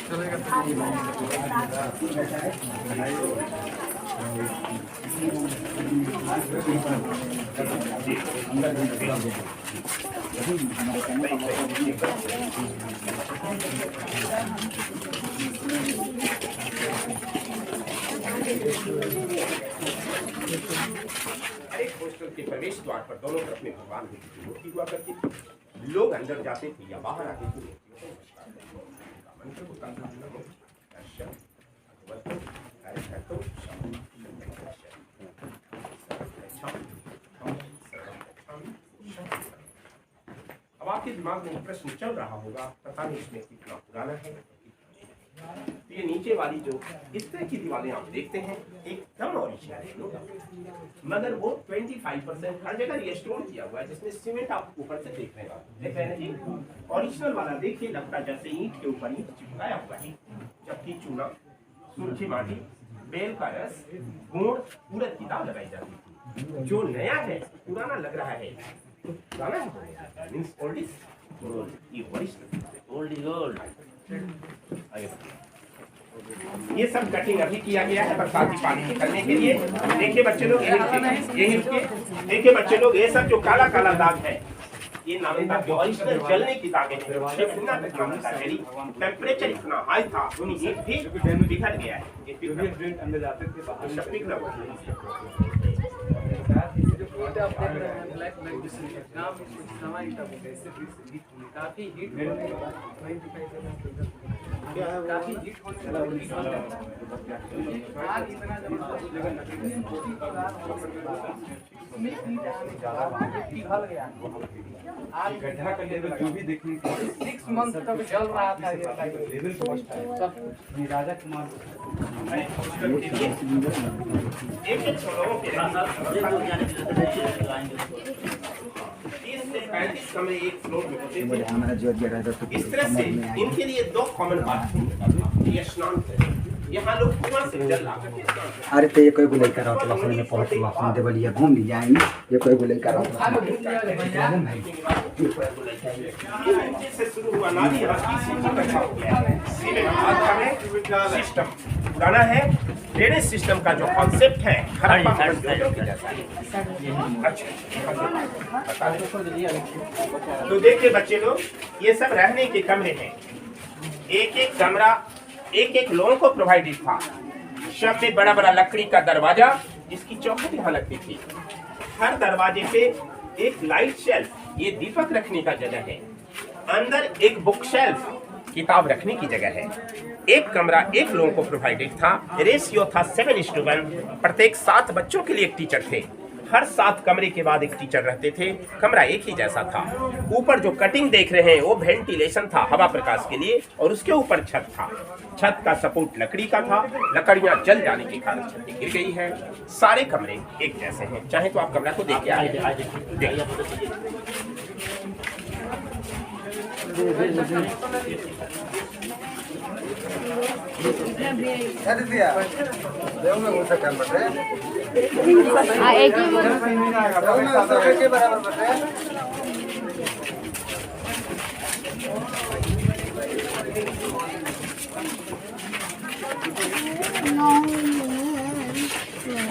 Hostel के प्रवेश द्वार पर दोनों तरफ में भगवान बुद्ध की मूर्ति हुआ करती थी। लोग अंदर जाते थे या बाहर आते थे अब आपके दिमाग में प्रश्न चल रहा होगा, पता नहीं इसमें कितना पुराना है। ये नीचे वाली जो इस तरह की दीवारें आप देखते हैं एकदम ओरिजिनल है, मगर वो 25% हर जगह रिस्टोर किया हुआ है, जिसमें सीमेंट आप ऊपर से देख रहे हैं जी। ओरिजिनल वाला देखिए लगता जैसे ईंट के ऊपर ईंट चिपकाया हुआ है, जबकि चूना, सूखी माटी, बेल का रस, गुड़, उड़द की दाल लगाई जाती थी। जो नया है पुराना लग रहा है, पुराना है मींस ओल्ड इज गोल्ड, ये ओरिजिनल ओल्ड इज गोल्ड। ये सब कटिंग अभी किया गया है बरसाती पानी निकलने के लिए। देखिए बच्चे लोग, देखिए बच्चे लोग, ये सब जो काला काला दाग है ये नामिता के ओरिजिनल जलने की दागें हैं। टेम्परेचर इतना हाई था, हीट भी बिखर गया है। अंदर जाते थे काफी हीट गड्ढा का लेवल जो भी देखने 6 मंथ तक जल रहा था। ये लेवल सब राजा कुमार एक कमरे एक फ्लोर में होते थे। इस तरह से इनके लिए 2 कॉमन बात ये स्नान थे। यहाँ लोग कुआं से जल ला करके स्नान करते। अरे तो ये कोई को लेकर आओ तो लखनऊ में पहुंच लखनऊ देवलिया घूम ली जाएंगे। ये कोई को लेकर आओ से शुरू हुआ नाली सिस्टम पुराना है। ड्रेनेज सिस्टम का जो कॉन्सेप्ट है तो देखिए बच्चे लोग, ये सब रहने के कमरे हैं। एक एक कमरा एक एक लोगों को प्रोवाइडेड था। सब में बड़ा बड़ा लकड़ी का दरवाजा, जिसकी चौखट यहाँ लगती थी। हर दरवाजे पे एक लाइट शेल्फ, ये दीपक रखने का जगह है। अंदर एक बुक शेल्फ, किताब रखने की जगह है। एक कमरा एक लोगों को प्रोवाइडेड था। रेशियो था 7:1। प्रत्येक 7 बच्चों के लिए एक टीचर थे। हर 7 कमरे के बाद एक टीचर रहते थे। कमरा एक ही जैसा था। ऊपर जो कटिंग देख रहे हैं वो वेंटिलेशन था, हवा प्रकाश के लिए, और उसके ऊपर छत था। छत का सपोर्ट लकड़ी का था। लकड़ियां जल जाने के कारण छत गिर गई है। सारे कमरे एक जैसे हैं। चाहे तो आप कमरा को देख के आए।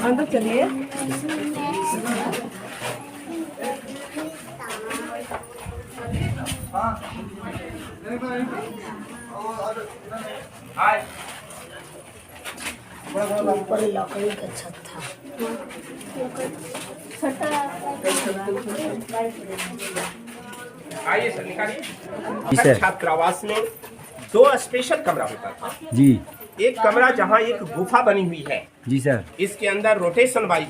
अंदर चलिए। ऊपर लकड़ी का छत था। आइए सर, निकालिए। छात्रावास में 2 स्पेशल कमरा होता था जी। एक कमरा जहाँ एक गुफा बनी हुई है जी सर। इसके अंदर रोटेशन बाई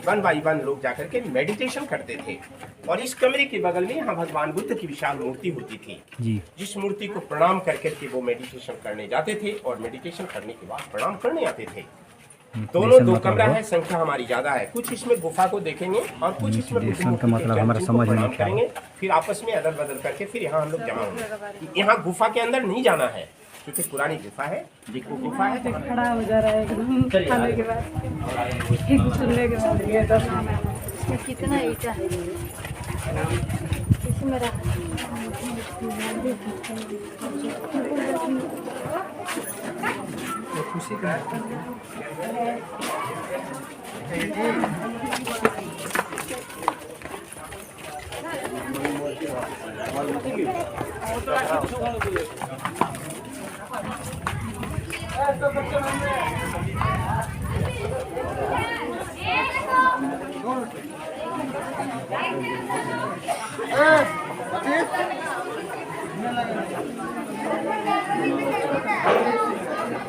वन लोग जाकर के मेडिटेशन करते थे। और इस कमरे के बगल में यहाँ भगवान बुद्ध की विशाल मूर्ति होती थी जी। जिस मूर्ति को प्रणाम करके वो मेडिटेशन करने जाते थे और मेडिटेशन करने के बाद प्रणाम करने आते थे। दोनों 2 कमरा है, संख्या हमारी ज्यादा है। कुछ इसमें गुफा को देखेंगे और कुछ इसमें मतलब हमारा समझ में नहीं करेंगे। फिर आपस में अदल बदल करके फिर यहाँ हम लोग जमा होंगे। यहाँ गुफा के अंदर नहीं जाना है क्योंकि पुरानी गुफा है। देखो गुफा है, खड़ा हो जा रहा है एकदम खाने के बाद, सुनने के बाद। ये तो कितना ईटा है इसमें रहा।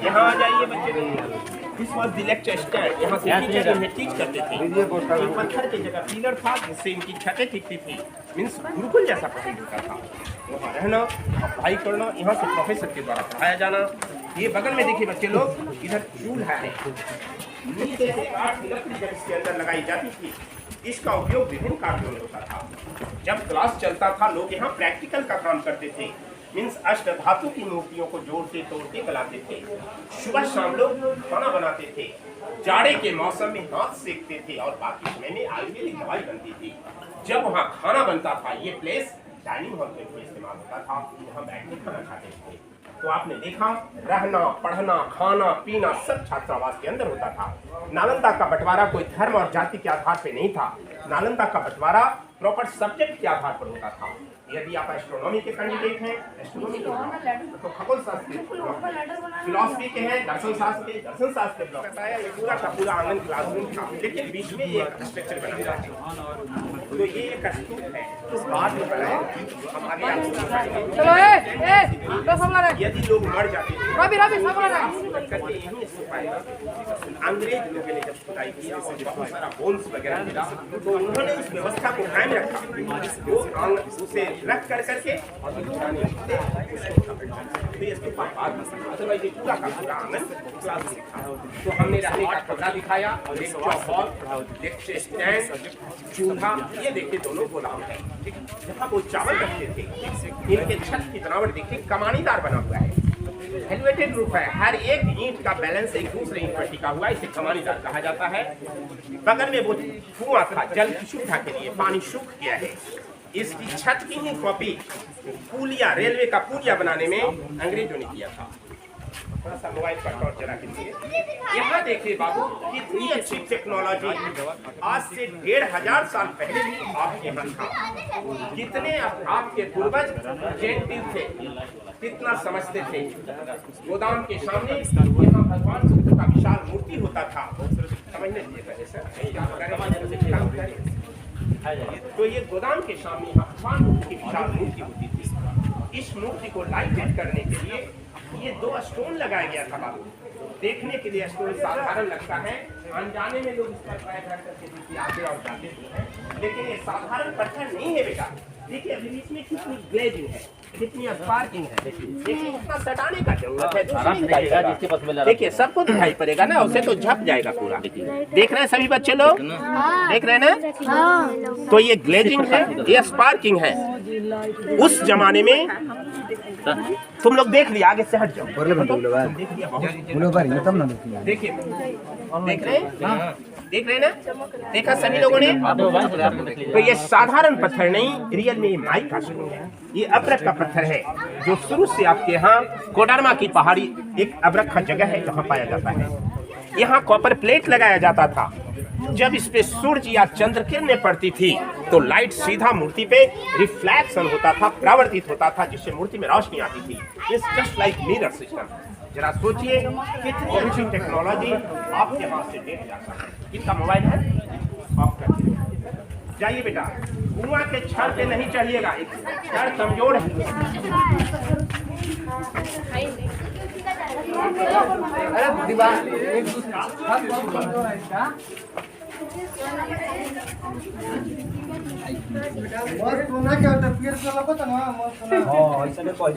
यहाँ आ जाइए बच्चे लोग। This was the lecture stand. यहाँ से टीचर इन्हें टीच करते थे। ये पत्थर की जगह पिलर था जिससे इनकी छतें टिकती थी। मीन्स गुरुकुल जैसा प्रतीत होता था। वहाँ रहना, पढ़ाई करना, यहाँ से प्रोफेसर के द्वारा पढ़ाया जाना। ये बगल में देखिए बच्चे लोग, इधर चूल्हा है। नीचे से काठ की लकड़ी जब इसके अंदर लगाई जाती थी, इसका उपयोग विभिन्न कार्यों में होता था। जब क्लास चलता था लोग यहाँ प्रैक्टिकल का काम करते थे। मीन्स अष्ट धातु की मूर्तियों को जोड़ते तोड़ते गलाते थे। सुबह शाम लोग खाना बनाते थे। जाड़े के मौसम में हाथ सेकते थे और बाकी समय में आयुर्वेदिक दवाई बनती थी। जब वहाँ खाना बनता था, ये प्लेस डाइनिंग हॉल के लिए इस्तेमाल होता था। वहाँ बैठ के खाना खाते थे। तो आपने देखा रहना, पढ़ना, खाना, पीना सब छात्रावास के अंदर होता था। नालंदा का बंटवारा कोई धर्म और जाति के आधार पर नहीं था। नालंदा का बंटवारा प्रॉपर सब्जेक्ट के आधार पर होता था। यदि आप एस्ट्रोनॉमी के कैंडिडेट हैं, एस्ट्रोनॉमी के तो खगोल शास्त्र, फिलॉसफी के हैं, दर्शन शास्त्र के ब्लॉक है। ये पूरा का पूरा आंगन क्लासरूम था, लेकिन बीच में एक स्ट्रक्चर बना हुआ है। तो ये एक स्तूप है, इस बाद में बनाया हमारे यदि लोग मर जाते थे करके यही स्तूप आएगा। अंग्रेज लोगों ने जब खुदाई की, बहुत सारा बोन्स वगैरह मिला, तो उन्होंने उस व्यवस्था को कायम रखा। वो उसे रख कर करके और तो हमने रहने का कमरा दिखाया, लेक्चर स्टैंड, चूल्हा, ये देखिए दोनों गोलाम है। जहाँ वो चावल रखते थे, इनके छत की बनावट देखिए कमानीदार बना हुआ है। एलिवेटेड रूफ है। हर एक ईंट का बैलेंस एक दूसरे ईंट पर टिका हुआ है, इसे कमानीदार कहा जाता है। बगल में वो कुआं था जल की सुविधा के लिए, पानी सूख गया है। इसकी छत की ही कॉपी पुलिया, रेलवे का पुलिया बनाने में अंग्रेजों ने किया था। थोड़ा सा मोबाइल पर टॉर्च जला के लिए यहाँ देखिए बाबू, कितनी अच्छी टेक्नोलॉजी आज से 1500 साल पहले भी आपके यहाँ था। कितने आपके पूर्वज जेंटिल थे, कितना समझते थे। गोदाम के सामने यहाँ भगवान बुद्ध का विशाल मूर्ति होता था। समझने दीजिए पहले सर, तो ये गोदाम के सामने यहाँ भगवान बुद्ध की विशाल मूर्ति होती थी। इस मूर्ति को लाइटेड करने के लिए ये 2 स्टोन लगाया गया था बाबू। देखने के लिए स्टोन साधारण लगता है, अनजाने में लोग इस पर पैर रख करके आते और जाते हैं, लेकिन ये साधारण पत्थर नहीं है बेटा। देखिए अभी बीच में कितनी ग्लेजिंग है, कितनी स्पार्किंग है। देखिए इतना सटाने का जरूरत है। देखिए सबको दिखाई पड़ेगा ना, उसे तो झप जाएगा पूरा। देख रहे हैं सभी बच्चे लोग, देख रहे हैं ना। तो ये ग्लेजिंग है, ये स्पार्किंग है। उस जमाने में तुम लोग देख लिया, आगे से हट जाओ। देखिए देख रहे हैं ना, देखा सभी लोगों ने। तो ये साधारण पत्थर नहीं, रियल में ये माइक का स्टोन है। ये अब्रक का पत्थर है जो शुरू से आपके यहाँ कोडरमा की पहाड़ी एक अब्रक का जगह है जहाँ पाया जाता है। यहाँ कॉपर प्लेट लगाया जाता था। जब इस पे सूर्य या चंद्र किरणें पड़ती थी तो लाइट सीधा मूर्ति पे रिफ्लेक्शन होता था, परावर्तित होता था, जिससे मूर्ति में रोशनी आती थी। It's just like mirror system. जरा सोचिए कितनी अच्छी टेक्नोलॉजी आपके हाथ से देख जाता है। कितना मोबाइल है ऑफ कर जाइए बेटा। कुआं के छड़ पे नहीं चढ़िएगा, छड़ कमजोर है। अरे दीवार एक दूसरा सोना क्या होता है, फिर सोना को तो ना हां ऐसा नहीं पहुंच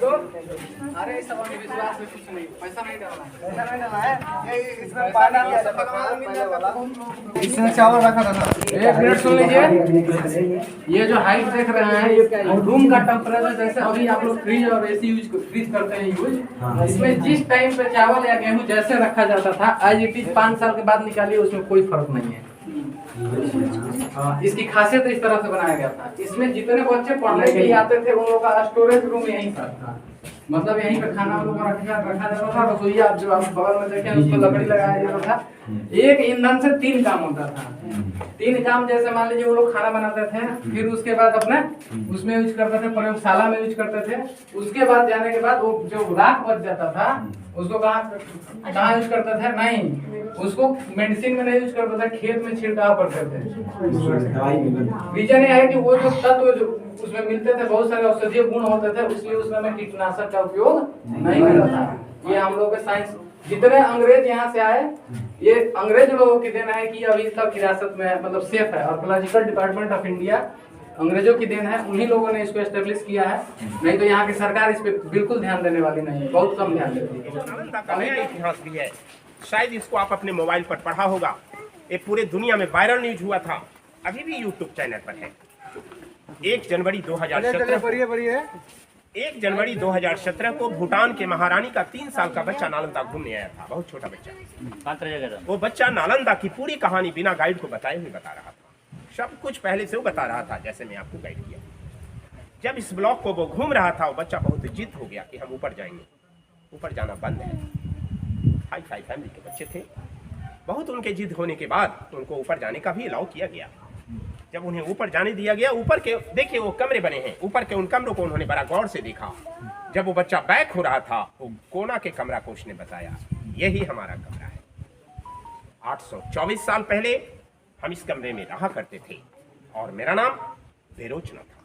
अरे सब विश्वास में कुछ नहीं, पैसा नहीं डालना है। ये इसमें पानी इसमें चावल रखा था ना। 1 मिनट सुन लीजिए। ये जो हाइट देख रहे हैं, ये रूम का टेम्परेचर जैसे अभी आप लोग फ्रिज और एसी फ्रिज करते हैं यूज, इसमें जिस टाइम पे चावल या गेहूं जैसे रखा जाता था आज इट इज 5 साल के बाद निकालिए, उसमें कोई फर्क नहीं है। इसकी खासियत इस तरह से बनाया गया था। इसमें जितने बच्चे पढ़ने के लिए आते थे उन लोगों का स्टोरेज रूम यहीं पर था। मतलब यहीं पे खाना लोग रखा जाता था। रसोईया आप जो आप बगल में देखें उसको लकड़ी लगाया जाता था। एक ईंधन से 3 काम होता था। 3 काम, जैसे मान लीजिए वो लोग खाना बनाते थे, फिर उसके बाद अपने उसमें यूज करते थे, प्रयोगशाला में यूज करते थे। उसके बाद जाने के बाद वो जो राख बच जाता था उसको कहाँ यूज करते थे? नहीं, उसको मेडिसिन में नहीं यूज करते थे, खेत में छिड़काव करते थे। रीजन ये है कि वो जो तत्व जो उसमें मिलते थे, बहुत सारे औषधीय गुण होते थे, इसलिए उसमें कीटनाशक का उपयोग नहीं होता था। ये हम लोग के साइंस, जितने अंग्रेज यहाँ से आए, ये अंग्रेज लोगों की देन है कि अभी तक हिरासत में है, मतलब सेफ है। आर्कियोलॉजिकल डिपार्टमेंट ऑफ इंडिया अंग्रेजों की देन है, उन्हीं लोगों ने इसको एस्टेब्लिश किया है। नहीं तो यहाँ की सरकार इस पे बिल्कुल ध्यान देने वाली नहीं है, बहुत कम ध्यान देती है। नालंदा का नया इतिहास भी है, शायद इसको आप अपने मोबाइल पर पढ़ा होगा। ये पूरे दुनिया में वायरल न्यूज हुआ था, अभी भी यूट्यूब चैनल पर है। 1 जनवरी 2017 को भूटान के महारानी का 3 साल का बच्चा नालंदा घूमने आया था, बहुत छोटा बच्चा। वो बच्चा नालंदा की पूरी कहानी बिना गाइड को बताए हुए बता रहा था, सब कुछ पहले से वो बता रहा था, जैसे मैं आपको गाइड किया। जब इस ब्लॉक को वो घूम रहा था, वो बच्चा बहुत जिद हो गया कि हम ऊपर जाएंगे। ऊपर जाना बंद है, हाई फाई फैमिली के बच्चे थे। बहुत उनके जिद होने के बाद उनको ऊपर जाने का भी अलाउ किया गया। जब उन्हें ऊपर जाने दिया गया, ऊपर के देखिए वो कमरे बने हैं, ऊपर के उन कमरों को उन्होंने बड़ा गौर से देखा। जब वो बच्चा बैक हो रहा था, वो कोना के कमरा को उसने बताया, यही हमारा कमरा है। 824 साल पहले हम इस कमरे में रहा करते थे और मेरा नाम बेरोचना था।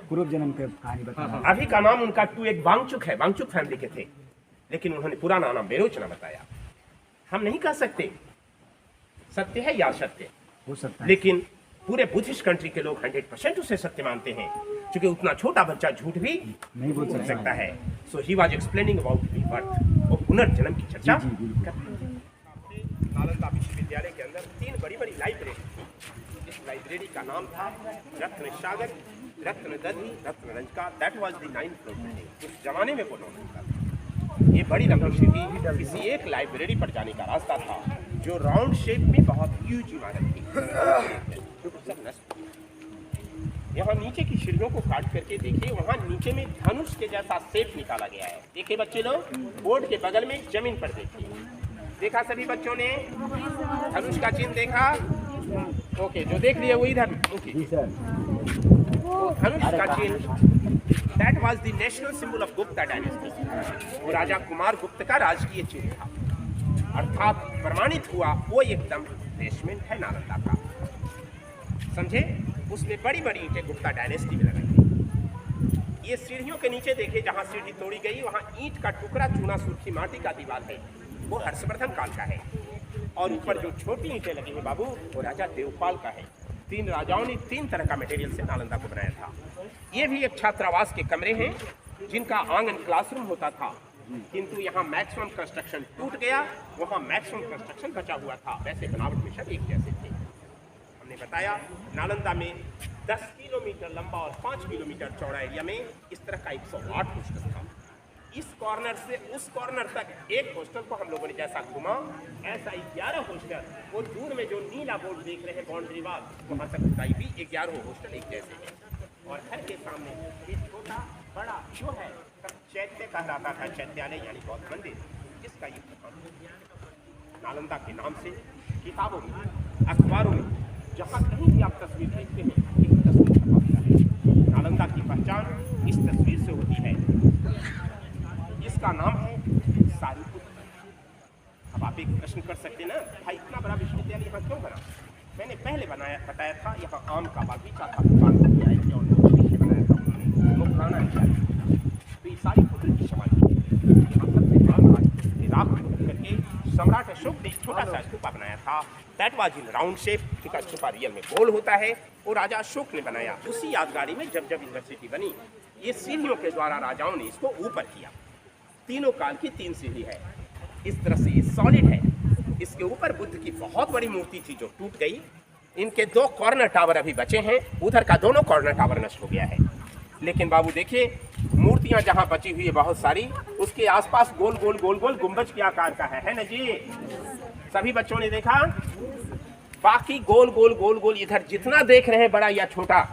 पूर्व जन्म के कहानी बता। अभी का नाम उनका एक वांगचुक है, वांगचुक फैमिली के थे, लेकिन उन्होंने पुराना नाम बेरोचना बताया। हम नहीं कह सकते सत्य है या सत्य हो सकता है, लेकिन पूरे बुद्धिस्ट कंट्री के लोग 100% उसे सत्य मानते हैं, क्योंकि उतना छोटा बच्चा झूठ भी नहीं बोल सकता है। So he was explaining about rebirth, वो पुनर्जन्म की चर्चा जी, बिल्कुल। नालंदा विश्वविद्यालय के अंदर 3 बड़ी-बड़ी लाइब्रेरी थी। इस लाइब्रेरी का नाम था Ratna Sagar, Ratna Dadhi, Ratna Ranjaka. That was the 9th floor building. उस जमाने में वो नाम होता था। ये बड़ी लंबी सीढ़ी किसी एक लाइब्रेरी पर जाने का रास्ता था, जो राउंड शेप में बहुत ह्यूज इमारत थी। यहाँ नीचे की सीढ़ियों को काट करके देखिए, वहाँ नीचे में धनुष के जैसा शेप निकाला गया है। देखिए बच्चे लोग, बोर्ड के बगल में जमीन पर देखिए, देखा सभी बच्चों ने धनुष का चिन्ह देखा? ओके, जो देख लिए वो इधर। ओके, धनुष का चिन्ह, that was the national symbol of Gupta dynasty. वो राजा कुमार गुप्त का राजकीय चिन्ह था, अर्थात प्रमाणित हुआ वो एकदम बेसमेंट है नालंदा का, समझे? उसमें बड़ी बड़ी ईंटें गुप्ता डायनेस्टी में लगाई गई। ये सीढ़ियों के नीचे देखिए, जहाँ सीढ़ी तोड़ी गई वहाँ ईंट का टुकड़ा, चूना सुर्खी माटी का दीवार है, वो हर्षवर्धन काल का है। और ऊपर जो छोटी ईंटें लगी हैं बाबू, वो राजा देवपाल का है। 3 राजाओं ने 3 तरह का मटेरियल से नालंदा को बनाया था। ये भी एक छात्रावास के कमरे हैं, जिनका आंगन क्लासरूम होता था, किंतु यहाँ मैक्सिमम कंस्ट्रक्शन टूट गया, वहाँ मैक्सिमम कंस्ट्रक्शन बचा हुआ था। वैसे बनावट में सब एक जैसे थे। हमने बताया नालंदा में 10 किलोमीटर लंबा और 5 किलोमीटर चौड़ा एरिया में इस तरह का 108 हॉस्टल था। इस कॉर्नर से उस कॉर्नर तक एक हॉस्टल को हम लोगों ने जैसा घुमा, ऐसा 11 हॉस्टल, वो दूर में जो नीला बोर्ड देख रहे हैं बाउंड्री वाल, वहाँ तक ऊंचाई भी 11 हॉस्टल एक जैसे हैं। और घर के सामने एक छोटा बड़ा जो है चैत्य कहलाता था, चैत्यालय यानी बौद्ध मंदिर, जिसका ये नालंदा के नाम से किताबों में, अखबारों में, जहाँ कहीं भी आप तस्वीर देखते हैं, एक तस्वीर छपा होता है। नालंदा की पहचान इस तस्वीर से होती है। इसका नाम है सारीपुत्र। अब आप एक प्रश्न कर सकते ना, भाई इतना बड़ा विश्वविद्यालय यहाँ क्यों बना? मैंने पहले बताया था, यहाँ आम का बागीचा था, दुकान को बनाया था उन्होंने, वो पुराना है। तो ये सारीपुत्र की समाधि करके सम्राट अशोक ने छोटा सा स्तूपा बनाया था। That was in round shape, क्योंकि स्तूपा रियल में गोल होता है, वो राजा अशोक ने बनाया। उसी यादगारी में जब यूनिवर्सिटी बनी, ये सीढ़ियों के द्वारा राजाओं ने इसको ऊपर किया। तीनों काल की 3 सीढ़ी है, इस तरह से ये सॉलिड है। इसके ऊपर बुद्ध की बहुत बड़ी मूर्ति थी जो टूट गई। इनके 2 कॉर्नर टावर अभी बचे हैं, उधर का दोनों कॉर्नर टावर नष्ट हो गया है। लेकिन बाबू देखिए, मूर्तियां जहां बची हुई है बहुत सारी, उसके आसपास गोल गोल गोल गोल गुंबज के आकार का है ना जी? सभी बच्चों ने देखा? बाकी गोल गोल गोल गोल इधर जितना देख रहे हैं, बड़ा या छोटा,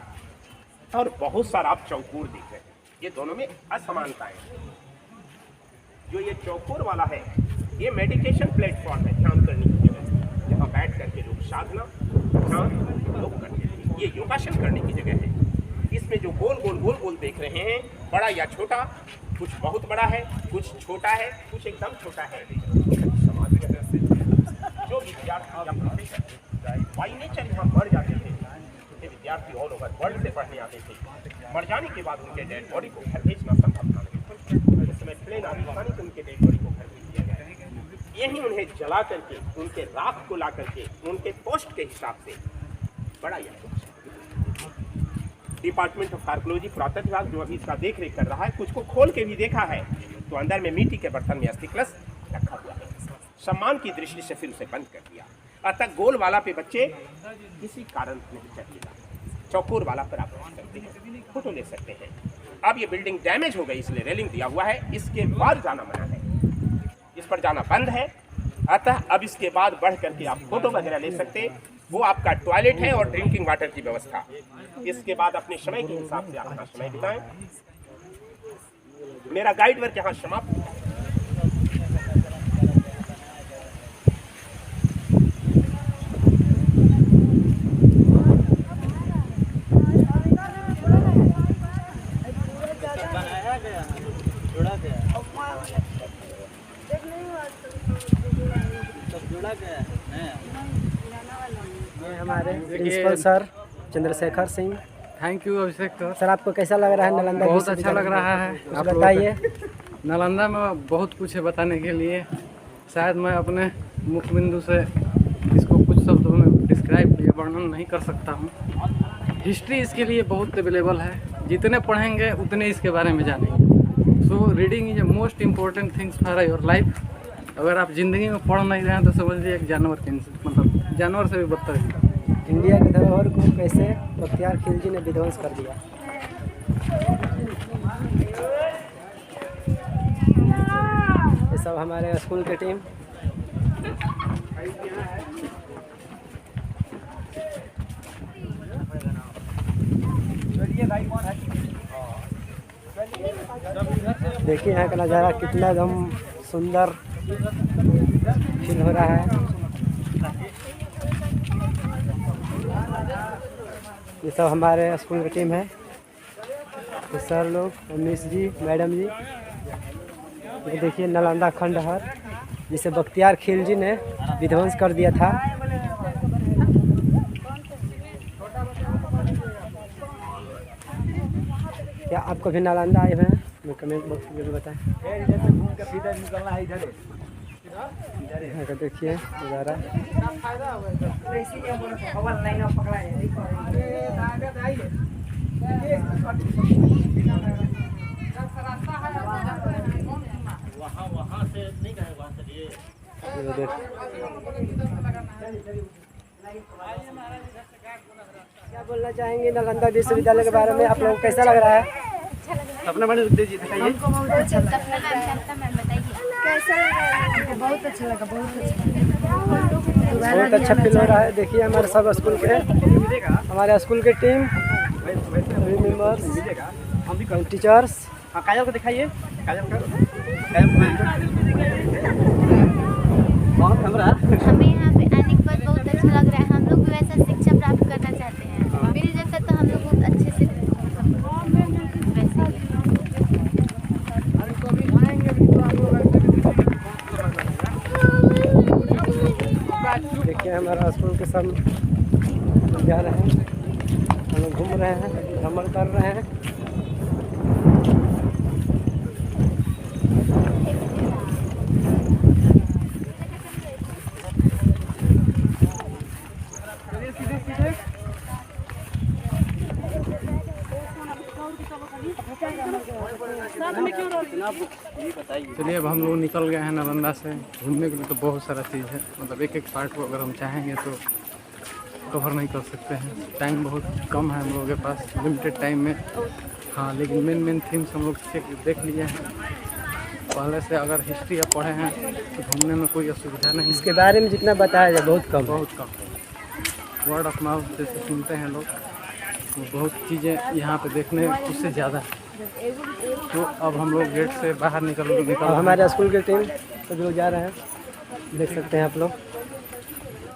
और बहुत सारा आप चौकोर देख रहे हैं। ये दोनों में असमानताएं हैं। जो ये चौकोर वाला है, ये मेडिटेशन प्लेटफॉर्म है, ध्यान करने की जगह, जहाँ बैठ करके लोग साधना ध्यान योग करते हैं। ये योगासन करने की जगह है। इसमें जो गोल गोल गोल गोल देख रहे हैं, बड़ा या छोटा, कुछ बहुत बड़ा है, कुछ छोटा है, कुछ एकदम छोटा है। जो विद्यार्थी या प्रोफेसर बाई नेचर यहाँ मर जाते थे, छोटे विद्यार्थी ऑल ओवर वर्ल्ड से पढ़ने आते थे, मर जाने के बाद उनके डेड बॉडी को घर भेजना संभव था नहीं। इस समय प्लेन आसानी से उनके डेड बॉडी को घर भेज दिया गया। यही उन्हें जला करके, उनके राख को ला करके, उनके पोस्ट के हिसाब से बड़ा या डिपार्टमेंट ऑफ आर्कोलॉजी पुरातत्व विभाग जो अभी इसका देख रेख कर रहा है, कुछ को खोल के भी देखा है तो अंदर में मिट्टी के बर्तन में अस्थि कलश रखा हुआ है। सम्मान की दृष्टि से फिर उसे बंद कर दिया। अतः गोल वाला पे बच्चे किसी कारण नहीं चढ़ेगा, चौकोर वाला पर आप रख सकते हैं, फोटो ले सकते हैं। अब ये बिल्डिंग डैमेज हो गई इसलिए रेलिंग दिया हुआ है, इसके बाद जाना मना है, इस पर जाना बंद है। अतः अब इसके बाद बढ़ करके आप फोटो वगैरह ले सकते। वो आपका टॉयलेट है और ड्रिंकिंग वाटर की व्यवस्था। इसके बाद अपने समय के हिसाब से अपना समय बिताएं। मेरा गाइड वर्क यहाँ समाप्त है। हमारे principal sir Chandrashekhar Singh. Thank you Abhishek sir. Sir आपको कैसा लग रहा है नालंदा? बहुत अच्छा लग रहा है। आप बताइए। नालंदा में बहुत कुछ है बताने के लिए, शायद मैं अपने मुख्य बिंदु से इसको कुछ शब्दों में डिस्क्राइब या वर्णन नहीं कर सकता हूँ। हिस्ट्री इसके लिए बहुत अवेलेबल है, जितने पढ़ेंगे उतने इसके बारे में जानेंगे। So reading is a most important things for your life. अगर आप ज़िंदगी में पढ़ नहीं रहे हैं तो समझिए एक जानवर के, मतलब जानवर से भी बदतर है। इंडिया के धरोहर को कैसे बख्तियार खिलजी ने विध्वंस कर दिया? ये सब हमारे स्कूल की टीम। देखिए यहाँ का नज़ारा कितना एकदम सुंदर फील हो रहा है। ये सब हमारे स्कूल की टीम है, तो सर लोग, मिस जी, मैडम जी। ये देखिए नालंदा खंडहर जिसे बख्तियार खिलजी ने विध्वंस कर दिया था। क्या आप कभी नालंदा आए हुए हैं? मैं कमेंट बॉक्स में बताएं। यहाँ का देखिए नज़ारा। क्या बोलना चाहेंगे नालंदा विश्वविद्यालय के बारे में? आप लोगों को कैसा लग रहा है? अपना मैंने दीजिए, दिखाइए। बहुत अच्छा लगा, बहुत अच्छा फील हो रहा है। देखिए हमारे सब स्कूल के, हमारे स्कूल के टीम, सभी मेंबर्स, टीचर्स। काजल को दिखाइए, हमें यहाँ पे आने के बाद बहुत अच्छा लग रहा है। हम लोग भी वैसा शिक्षा प्राप्त करना चाहते हैं। मेरे जैसा तो हम लोग बहुत अच्छे से देखिए हमारा स्कूल के सब जा रहे हैं, हम लोग घूम रहे हैं, भ्रमण कर रहे हैं। चलिए अब हम लोग निकल गए हैं नालंदा से। घूमने के लिए तो बहुत सारा चीज़ है, मतलब एक एक पार्ट को अगर हम चाहेंगे तो कवर नहीं कर सकते हैं। टाइम बहुत कम है हम लोगों के पास, लिमिटेड टाइम में। हाँ, लेकिन मेन थिंग्स हम लोग देख लिए हैं पहले से। अगर हिस्ट्री आप पढ़े हैं तो घूमने में कोई असुविधा नहीं। इसके बारे में जितना बताया जाए बहुत कम, वर्ड ऑफ माउथ जैसे सुनते हैं लोग, तो बहुत चीज़ें यहाँ पे देखने उससे ज़्यादा है। तो अब हम लोग गेट से बाहर निकल और हमारे स्कूल की टीम सब लोग जा रहे हैं, देख सकते हैं आप लोग।